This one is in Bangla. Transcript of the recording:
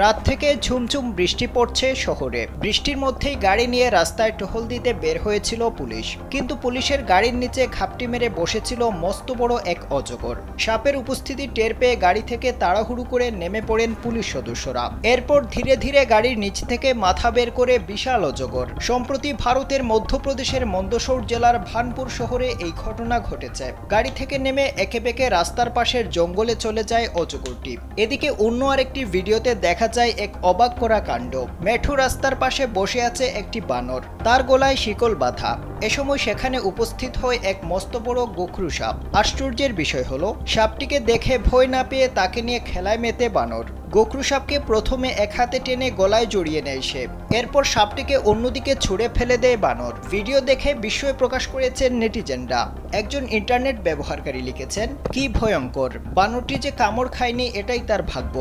রাত থেকে ঝুমঝুম বৃষ্টি পড়ছে শহরে। বৃষ্টির মধ্যেই গাড়ি নিয়ে রাস্তায় টহল দিতে বের হয়েছিল পুলিশ, কিন্তু পুলিশের গাড়ির নিচে ঘাপটি মেরে বসেছিল মস্ত বড় এক অজগর। সাপের উপস্থিতি টের পেয়ে গাড়ি থেকে তাড়াহুড়ো করে নেমে পড়েন পুলিশ সদস্যরা। এরপর ধীরে ধীরে গাড়ির নিচ থেকে মাথা বের করে বিশাল অজগর। সম্প্রতি ভারতের মধ্যপ্রদেশের মন্দসৌর জেলার ভানপুর শহরে এই ঘটনা ঘটেছে। গাড়ি থেকে নেমে একে বেঁকে রাস্তার পাশের জঙ্গলে চলে যায় অজগরটি। এদিকে অন্য আরেকটি ভিডিওতে দেখা যায় এক অবাক করা কাণ্ড। মেঠো রাস্তার পাশে বসে আছে একটি বানর, তার গলায় শিকল বাঁধা। এ সময় সেখানে উপস্থিত হয় এক মস্ত বড় গোখরু সাপ। আশ্চর্যের বিষয় হলো, সাপটিকে দেখে ভয় না পেয়ে তাকে নিয়ে খেলায় মেতে বানর। গোখরু সাপকে প্রথমে এক হাতে টেনে গলায় জড়িয়ে নেয় সে, এরপর সাপটিকে অন্যদিকে ছুঁড়ে ফেলে দেয় বানর। ভিডিও দেখে বিস্ময় প্রকাশ করেছেন নেটিজেনরা। একজন ইন্টারনেট ব্যবহারকারী লিখেছেন, কি ভয়ঙ্কর, বানরটি যে কামড় খায়নি এটাই তার ভাগ্য।